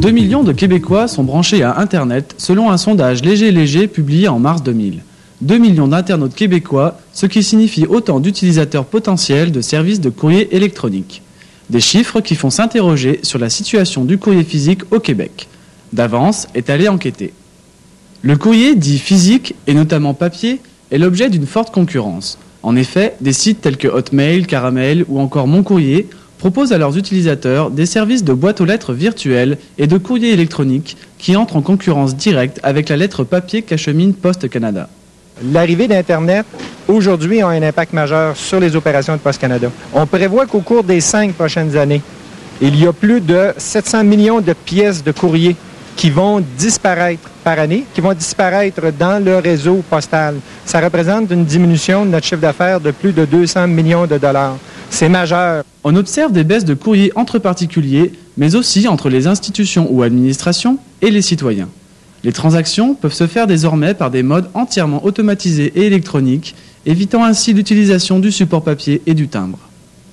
2 millions de Québécois sont branchés à Internet selon un sondage léger publié en mars 2000. 2 millions d'internautes québécois, ce qui signifie autant d'utilisateurs potentiels de services de courrier électronique. Des chiffres qui font s'interroger sur la situation du courrier physique au Québec. D'avance est allé enquêter. Le courrier dit physique, et notamment papier, est l'objet d'une forte concurrence. En effet, des sites tels que Hotmail, Caramel ou encore Mon Courrier proposent à leurs utilisateurs des services de boîte aux lettres virtuelles et de courrier électronique qui entrent en concurrence directe avec la lettre papier qu'achemine Poste Canada. L'arrivée d'Internet, aujourd'hui, a un impact majeur sur les opérations de Poste Canada. On prévoit qu'au cours des 5 prochaines années, il y a plus de 700 millions de pièces de courrier qui vont disparaître par année, qui vont disparaître dans le réseau postal. Ça représente une diminution de notre chiffre d'affaires de plus de 200 millions de dollars. C'est majeur. On observe des baisses de courrier entre particuliers, mais aussi entre les institutions ou administrations et les citoyens. Les transactions peuvent se faire désormais par des modes entièrement automatisés et électroniques, évitant ainsi l'utilisation du support papier et du timbre.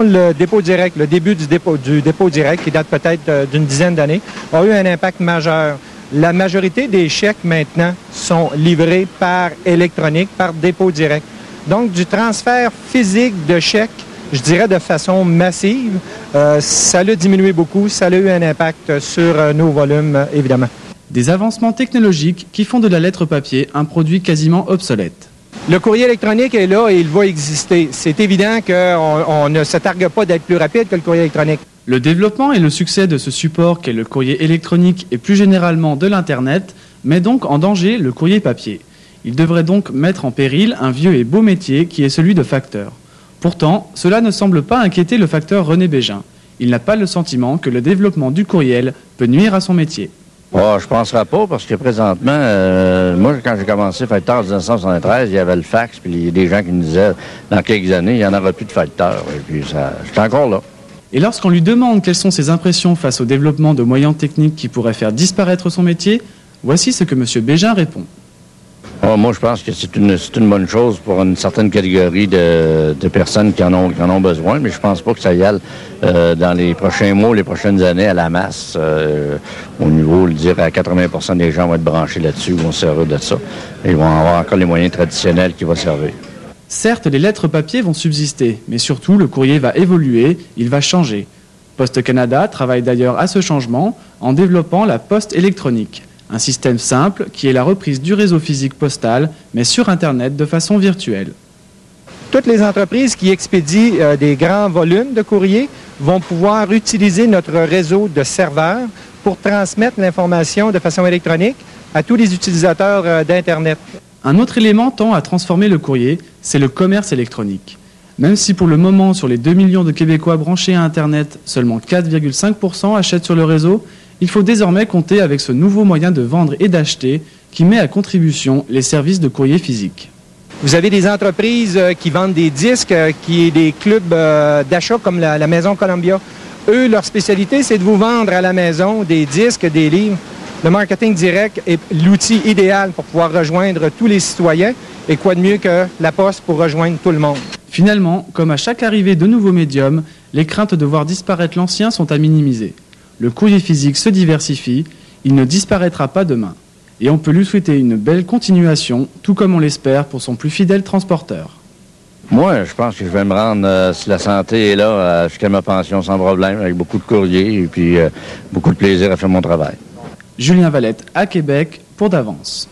Le dépôt direct, le début du dépôt direct, qui date peut-être d'une dizaine d'années, a eu un impact majeur. La majorité des chèques maintenant sont livrés par électronique, par dépôt direct. Donc du transfert physique de chèques, je dirais de façon massive, ça l'a diminué beaucoup, ça a eu un impact sur nos volumes, évidemment. Des avancements technologiques qui font de la lettre papier un produit quasiment obsolète. Le courrier électronique est là et il va exister. C'est évident qu'on ne se targue pas d'être plus rapide que le courrier électronique. Le développement et le succès de ce support qu'est le courrier électronique et plus généralement de l'Internet met donc en danger le courrier papier. Il devrait donc mettre en péril un vieux et beau métier qui est celui de facteur. Pourtant, cela ne semble pas inquiéter le facteur René Bégin. Il n'a pas le sentiment que le développement du courriel peut nuire à son métier. Oh, je ne penserais pas parce que présentement, moi, quand j'ai commencé facteur en 1973, il y avait le fax, puis il y a des gens qui me disaient, dans quelques années, il n'y en aura plus de facteur. Et puis, j'étais encore là. Et lorsqu'on lui demande quelles sont ses impressions face au développement de moyens techniques qui pourraient faire disparaître son métier, voici ce que M. Bégin répond. Oh, moi, je pense que c'est une bonne chose pour une certaine catégorie de personnes qui en ont besoin, mais je pense pas que ça y aille dans les prochains mois, les prochaines années à la masse. Au niveau, le dire à 80% des gens vont être branchés là-dessus, vont se servir de ça. Et ils vont avoir encore les moyens traditionnels qui vont servir. Certes, les lettres papier vont subsister, mais surtout, le courrier va évoluer, il va changer. Poste Canada travaille d'ailleurs à ce changement en développant la poste électronique. Un système simple qui est la reprise du réseau physique postal, mais sur Internet de façon virtuelle. Toutes les entreprises qui expédient des grands volumes de courrier vont pouvoir utiliser notre réseau de serveurs pour transmettre l'information de façon électronique à tous les utilisateurs d'Internet. Un autre élément tend à transformer le courrier, c'est le commerce électronique. Même si pour le moment, sur les 2 millions de Québécois branchés à Internet, seulement 4,5% achètent sur le réseau, il faut désormais compter avec ce nouveau moyen de vendre et d'acheter qui met à contribution les services de courrier physique. Vous avez des entreprises qui vendent des disques, qui est des clubs d'achat comme la Maison Columbia. Eux, leur spécialité, c'est de vous vendre à la maison des disques, des livres. Le marketing direct est l'outil idéal pour pouvoir rejoindre tous les citoyens. Et quoi de mieux que la poste pour rejoindre tout le monde? Finalement, comme à chaque arrivée de nouveaux médiums, les craintes de voir disparaître l'ancien sont à minimiser. Le courrier physique se diversifie, il ne disparaîtra pas demain. Et on peut lui souhaiter une belle continuation, tout comme on l'espère pour son plus fidèle transporteur. Moi, je pense que je vais me rendre, si la santé est là, jusqu'à ma pension sans problème, avec beaucoup de courrier et puis beaucoup de plaisir à faire mon travail. Julien Valette à Québec pour d'avance.